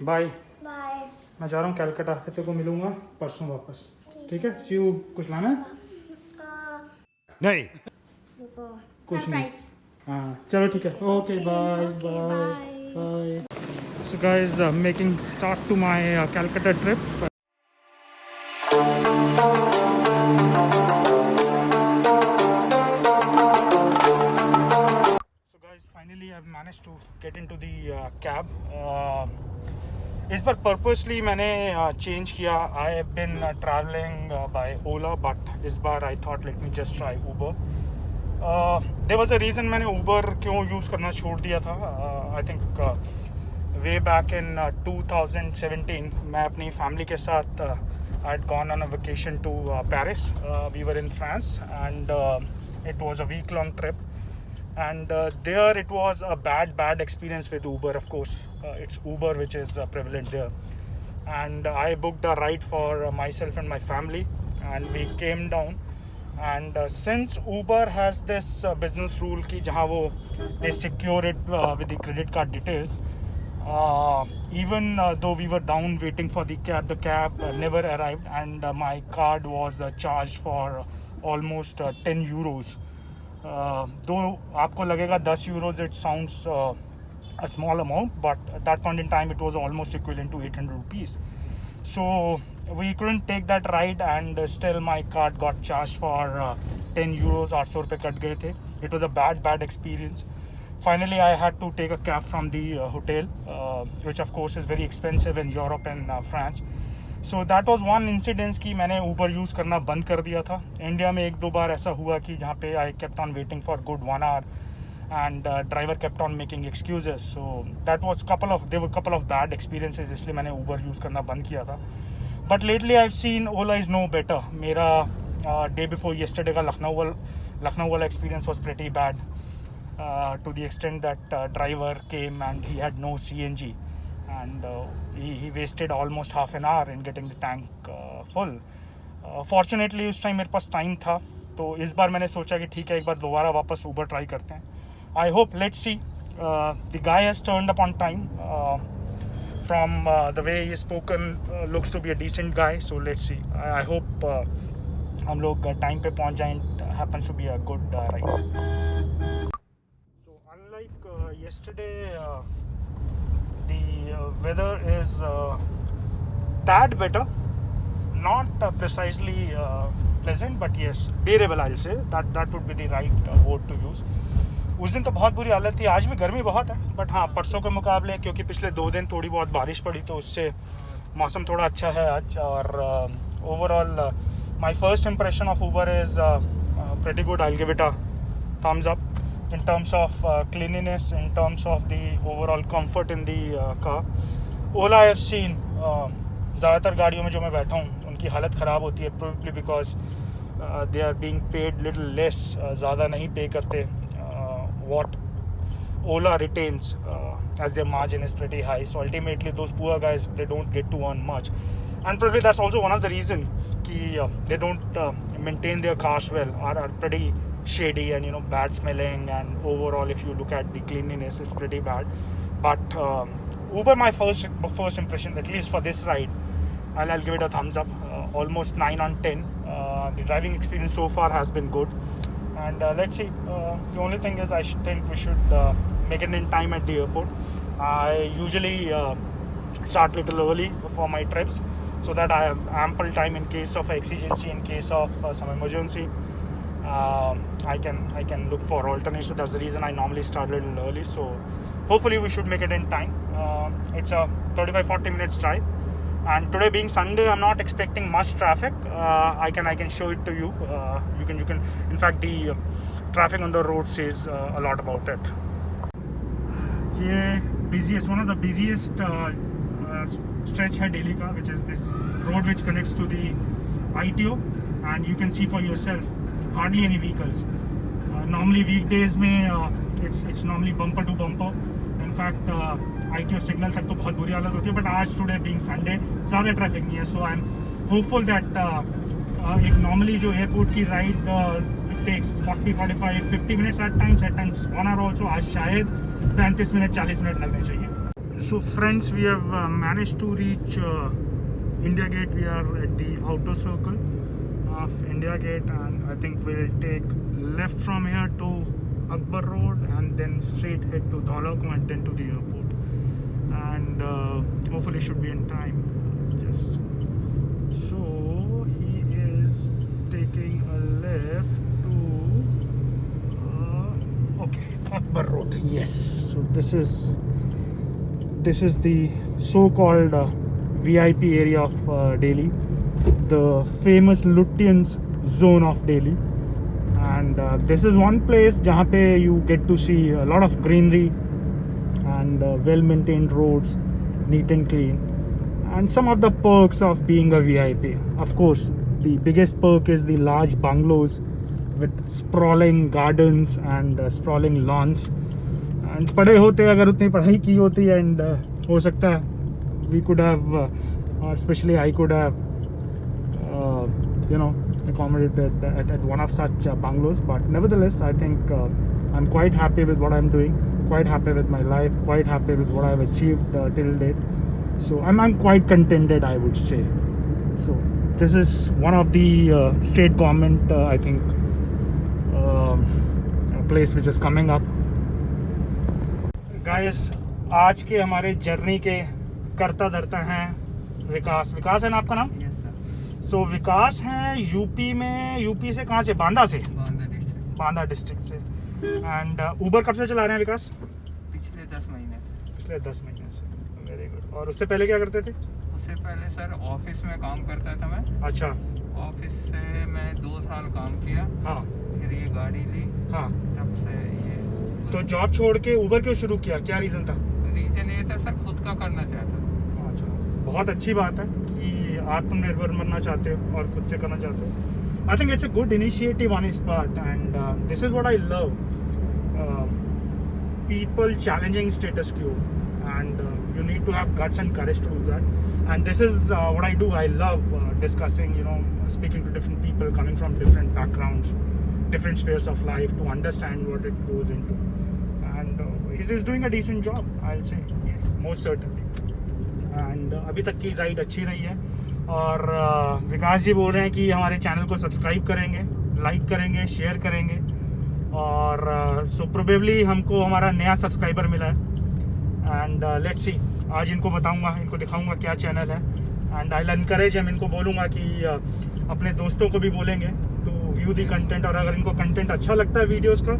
Bye. Bye. मैं जा रहा हूँ कैलकाटा, फिर तेरे को मिलूंगा परसों वापस। ठीक है, सी यू। कुछ लाना है? नहीं। रुको, कुछ नहीं। फ्राइज। हाँ चलो ठीक है, okay bye bye bye. So guys, making start to my Calcutta trip. Finally, I've managed to get into the cab. इस बार पर्पसली मैंने चेंज किया. I have been traveling by Ola, but इस बार I thought let me just try Uber. There was a reason मैंने Uber क्यों use करना छोड़ दिया था. I think way back in 2017 मैं अपनी फैमिली के साथ I had gone on a vacation to Paris. We were in France and it was a week-long trip. And there it was a bad experience with Uber. Of course, it's Uber which is prevalent there. And I booked a ride for myself and my family, and we came down. And since Uber has this business rule ki jahan wo they secure it with the credit card details, even though we were down waiting for the cab never arrived, and my card was charged for almost 10 euros. दो आपको लगेगा 10 euros, it sounds a small amount, but at that point in time it was almost equivalent to 800 rupees. So we couldn't take that ride, and still my card got charged for 10 euros. 800 रुपये cut गए थे. It was a bad experience. Finally I had to take a cab from the hotel, which of course is very expensive in Europe and France. So that was one incidence कि मैंने Uber use करना बंद कर दिया था. India में एक दो बार ऐसा हुआ कि जहाँ पे I kept on waiting for good 1 hour and driver kept on making excuses. So that was there were couple of bad experiences, इसलिए मैंने Uber यूज़ करना बंद किया था. But lately I've seen Ola is no better. मेरा day before yesterday का लखनऊ वाला experience was pretty bad, to the extent that driver came and he had no CNG. And he wasted almost half an hour in getting the tank full. Fortunately उस time मेरे पास time था, तो इस बार मैंने सोचा कि ठीक है, एक बार दोबारा वापस Uber ट्राई करते हैं. I hope, let's see. The guy has turned up on time. From the way he's spoken, looks to be a decent guy. So let's see. I hope हम लोग टाइम पे पहुंच जाएं. It happens to be a good ride. So unlike yesterday, the weather is tad better, not precisely pleasant, but yes, bearable. I'll say that would be the right word to use. उस दिन तो बहुत बुरी हालत थी. आज भी गर्मी बहुत है, बट हाँ, परसों के मुकाबले क्योंकि पिछले 2 दिन थोड़ी बहुत बारिश पड़ी, तो उससे मौसम थोड़ा अच्छा है आज. और overall my first impression of Uber is pretty good. I'll give it a thumbs up in terms of cleanliness, in terms of the overall comfort in the car. Ola I have seen, ज़्यादातर गाड़ियों में जो मैं बैठा हूँ उनकी हालत ख़राब होती है, probably because they are being paid little less. ज़्यादा नहीं पे करते. What Ola retains as their margin is pretty high. So ultimately those poor guys, they don't get to earn much. And probably that's also one of the reason कि they don't maintain their cars well, are pretty shady and bad smelling, and overall if you look at the cleanliness, it's pretty bad. But Uber, my first impression, at least for this ride, I'll give it a thumbs up. Almost 9 on 10. The driving experience so far has been good, and let's see. The only thing is I think we should make it in time at the airport. I usually start little early for my trips, so that I have ample time in case of exigency, in case of some emergency. I can look for alternates. So that's the reason I normally start a little early. So hopefully we should make it in time. It's a 35-40 minutes drive, and today being Sunday, I'm not expecting much traffic. I can show it to you. You can. In fact, the traffic on the road says a lot about it. One of the busiest stretch है Delhi का, which is this road which connects to the ITO, and you can see for yourself hardly any vehicles. Normally weekdays में it's normally bumper to bumper. In fact ITO signal तक तो बहुत बुरी हालत होती है, but आज today being Sunday ज़्यादा ट्रैफिक नहीं है. So I'm hopeful that एक normally जो airport की ride it takes 40, 45, 50 minutes at times 1 hour also, आज शायद 35 मिनट 40 मिनट लगने चाहिए. So friends, we have managed to reach India Gate. We are at the outer circle of India Gate, and I think we'll take left from here to Akbar Road and then straight head to Dhaulako and then to the airport, and hopefully should be in time. Just so he is taking a left to okay, Akbar Road. Yes, so this is the so-called VIP area of Delhi, the famous Lutyens zone of Delhi, and this is one place जहाँ पे you get to see a lot of greenery and well-maintained roads, neat and clean, and some of the perks of being a VIP. Of course, the biggest perk is the large bungalows with sprawling gardens and sprawling lawns. And पढ़े होते अगर उतनी पढ़ाई की होती and हो सकता है we could have or especially I could have accommodated at one of such bungalows, but nevertheless I think I'm quite happy with what I'm doing, quite happy with my life, quite happy with what I've achieved till date. So I'm quite contented, I would say. So this is one of the state government I think place which is coming up. Guys, आज के हमारे journey के करता धरता हैं विकास है ना आपका नाम? Yes sir. सो विकास हैं यूपी से कहाँ से? बांदा बांदा डिस्ट्रिक्ट से। एंड ऊबर कब से चला रहे हैं विकास? पिछले 10 महीने से। Very good. और उससे पहले क्या करते थे? उससे पहले सर ऑफिस में काम करता था मैं। अच्छा। ऑफिस से मैं 2 साल काम किया। हाँ। फिर ये गाड़ी ली। हाँ। तब से ये तो जॉब छोड़ के ऊबर क्यों शुरू किया? क्या रीज़न था? रीजन ये था सर, खुद का करना चाहता था। अच्छा, बहुत अच्छी बात है कि आत्मनिर्भर बनना चाहते हो और खुद से करना चाहते हो। आई think it's a good initiative on his part, and this is what I love, people challenging status quo, and you need to have guts and courage to do that. And this is what I do. I love discussing, speaking to different people coming from different backgrounds, different spheres of life, to understand what it goes into. And he's doing a decent job, I'll say. Yes, most certainly. And अभी तक की ride अच्छी रही है, और विकास जी बोल रहे हैं कि हमारे चैनल को सब्सक्राइब करेंगे, लाइक करेंगे, शेयर करेंगे, और सो प्रोबेबली हमको हमारा नया सब्सक्राइबर मिला है, एंड लेट्स सी, आज इनको बताऊंगा, इनको दिखाऊंगा क्या चैनल है, एंड आई विल एनकरेज हम, इनको बोलूँगा कि अपने दोस्तों को भी बोलेंगे टू व्यू दी कंटेंट, और अगर इनको कंटेंट अच्छा लगता है वीडियोस का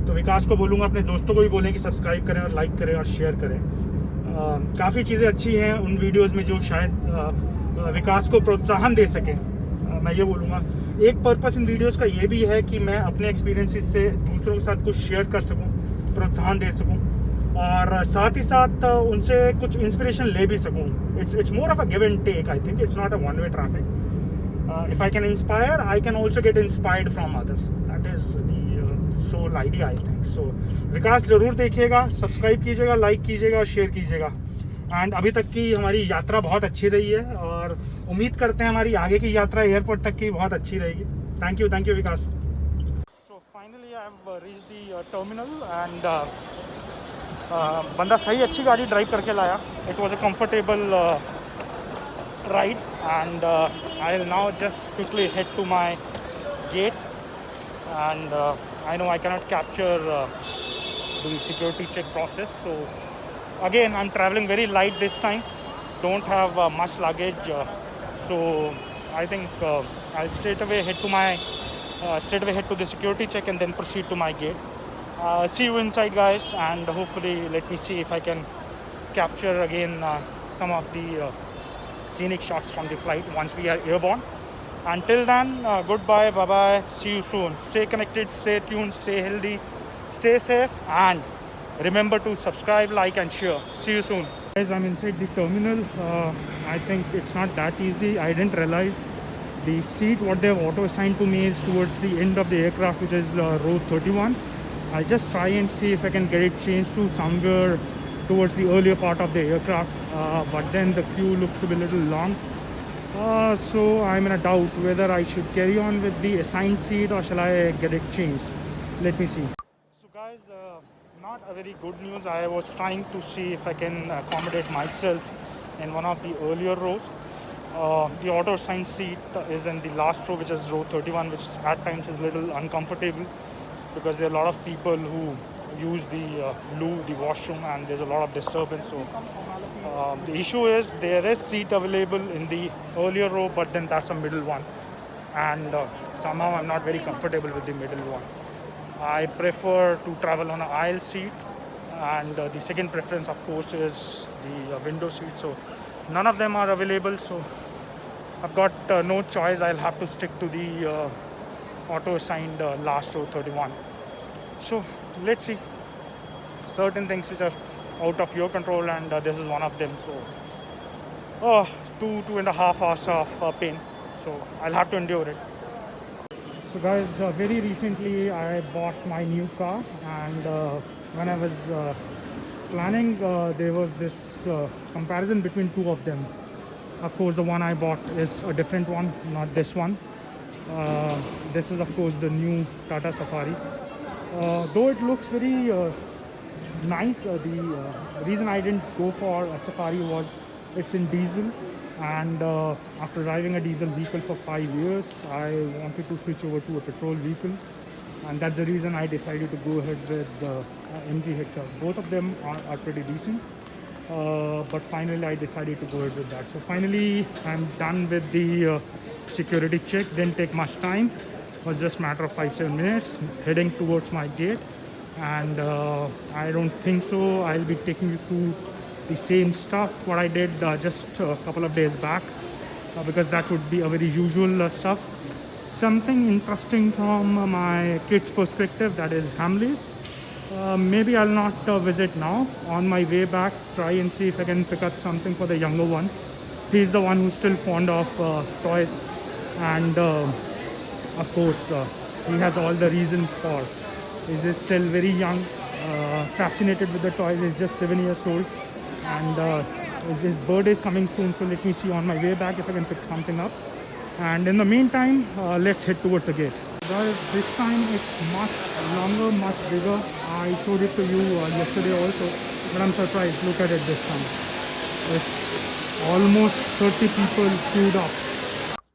तो विकास को बोलूँगा अपने दोस्तों को भी बोलें कि सब्सक्राइब करें और लाइक करें और शेयर करें। काफ़ी चीज़ें अच्छी हैं उन वीडियोस में जो शायद विकास को प्रोत्साहन दे सकें। मैं ये बोलूँगा, एक पर्पस इन वीडियोस का ये भी है कि मैं अपने एक्सपीरियंसेस से दूसरों के साथ कुछ शेयर कर सकूँ, प्रोत्साहन दे सकूँ, और साथ ही साथ उनसे कुछ इंस्पिरेशन ले भी सकूँ। It's more of a give and take. I think it's not a one way traffic. If I can inspire, I can also get inspired from others. That is the sole idea, I think. So Vikas ज़रूर देखिएगा, subscribe कीजिएगा, like कीजिएगा और share कीजिएगा। And अभी तक की हमारी यात्रा बहुत अच्छी रही है, और उम्मीद करते हैं हमारी आगे की यात्रा एयरपोर्ट तक की बहुत अच्छी रहेगी। Thank you Vikas. So finally I have reached the terminal, and बंदा सही अच्छी गाड़ी ड्राइव करके लाया। It was a comfortable ride, and I will now just quickly head to my gate, and I know I cannot capture the security check process, so again I'm traveling very light this time, don't have much luggage, so I think I'll straight away head to the security check and then proceed to my gate. See you inside, guys, and hopefully let me see if I can capture again some of the scenic shots from the flight once we are airborne. Until then, goodbye, bye-bye, see you soon. Stay connected, stay tuned, stay healthy, stay safe, and remember to subscribe, like and share. See you soon. Guys, I'm inside the terminal. I think it's not that easy. I didn't realize the seat what they have auto assigned to me is towards the end of the aircraft, which is row 31. I'll just try and see if I can get it changed to somewhere towards the earlier part of the aircraft, but then the queue looks to be a little long. So I'm in a doubt whether I should carry on with the assigned seat or shall I get it changed. Let me see. So guys, not a very good news. I was trying to see if I can accommodate myself in one of the earlier rows. The auto assigned seat is in the last row, which is row 31, which at times is a little uncomfortable because there are a lot of people who use the loo, the washroom, and there's a lot of disturbance. So the issue is there is seat available in the earlier row, but then that's a middle one, and somehow I'm not very comfortable with the middle one. I prefer to travel on an aisle seat, and the second preference, of course, is the window seat. So none of them are available, so I've got no choice. I'll have to stick to the auto assigned last row 31. So let's see. Certain things which are out of your control, and this is one of them. So 2.5 hours of pain, so I'll have to endure it. So guys, very recently I bought my new car, and when I was planning, there was this comparison between two of them. Of course, the one I bought is a different one, not this one. This is of course the new Tata Safari. Though it looks very nice, the reason I didn't go for a Safari was it's in diesel, and after driving a diesel vehicle for 5 years, I wanted to switch over to a petrol vehicle, and that's the reason I decided to go ahead with the MG Hector. Both of them are pretty decent, but finally I decided to go ahead with that. So finally I'm done with the security check. Didn't take much time, it was just a matter of 5-7 minutes, heading towards my gate. And I don't think so I'll be taking you through the same stuff what I did just a couple of days back, because that would be a very usual stuff. Something interesting from my kids' perspective, that is Hamleys. Maybe I'll not visit now. On my way back, try and see if I can pick up something for the younger one. He's the one who's still fond of toys, and of course he has all the reasons for. He's still very young, fascinated with the toys. He's just 7 years old, and his birthday is coming soon, so let me see on my way back if I can pick something up. And in the meantime, let's head towards the gate. Guys, this time it's much longer, much bigger. I showed it to you yesterday also, but I'm surprised. Look at it this time. It's almost 30 people queued up.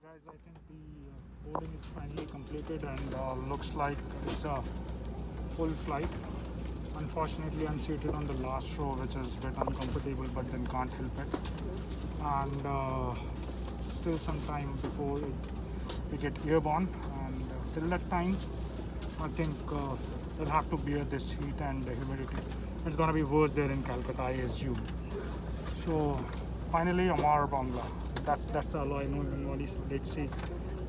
Guys, I think the boarding is finally completed, and looks like it's a full flight. Unfortunately, I'm seated on the last row, which is a bit uncomfortable, but then can't help it. And still some time before we get airborne, and till that time I think we'll have to bear this heat and the humidity. It's gonna be worse there in Calcutta, I assume. So finally, Amar Bangla. That's all I know in Bengali. So let's see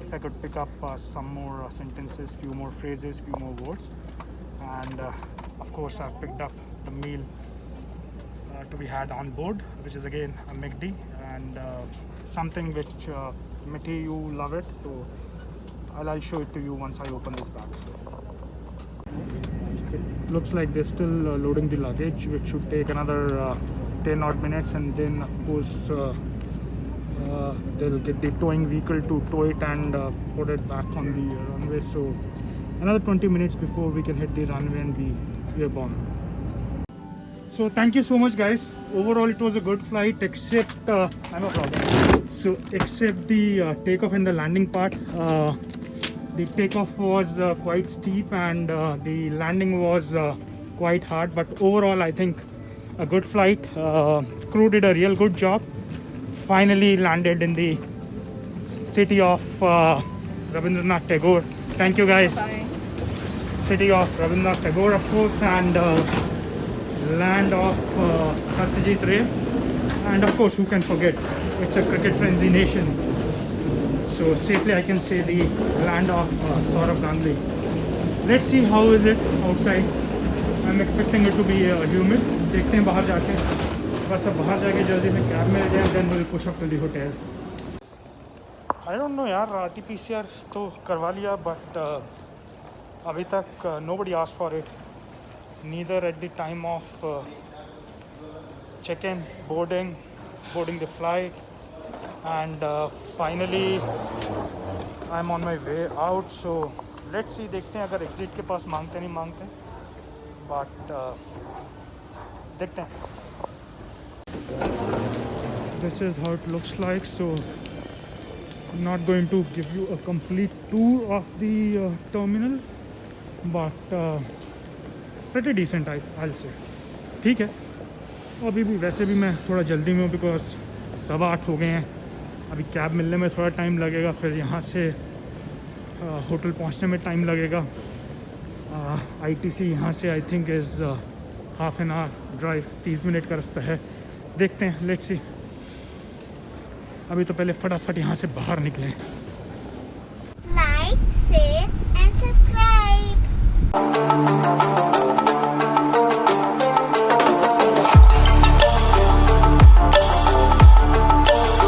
if I could pick up some more sentences, few more phrases, few more words. And of course I've picked up the meal to be had on board, which is again a McD, and something which Mitty, you love it, so I'll show it to you once I open this bag. It looks like they're still loading the luggage, which should take another 10 odd minutes, and then of course they'll get the towing vehicle to tow it and put it back on the runway. So another 20 minutes before we can hit the runway and be airborne. So thank you so much, guys. Overall it was a good flight, except I'm a problem. So except the takeoff and the landing part. The takeoff was quite steep, and the landing was quite hard, but overall I think a good flight. Crew did a real good job. Finally landed in the city of Rabindranath Tagore. Thank you, guys. Bye. City of Rabindranath Tagore, of course, and land of Satyajit Ray, and of course, who can forget, it's a cricket frenzy nation. So safely I can say the land of Saurav Ganguly. Let's see how is it outside. I'm expecting it to be humid. देखते हैं बाहर जाके. बस अब बाहर जाके जल्दी में कैब में जाए, then we'll push up to the hotel. I don't know यार, RT-PCR तो करवा लिया, but अभी तक nobody asked for it. Neither at the time of check-in, boarding the flight, and finally I'm on my way out. So let's see, देखते हैं अगर exit के पास मांगते नहीं मांगते. बट देखते हैं. This is how it looks like. So I'm not going to give you a complete tour of the terminal, but pretty decent I'll say. ठीक है. अभी भी वैसे भी मैं थोड़ा जल्दी में हूँ बिकॉज 8:15 हो गए हैं. अभी कैब मिलने में थोड़ा टाइम लगेगा, फिर यहाँ से होटल पहुँचने में टाइम लगेगा. ITC यहाँ से I think is half an hour drive, 30 minute का रास्ता है. देखते हैं, लेट्स सी. अभी तो पहले फटाफट यहाँ से बाहर निकलें.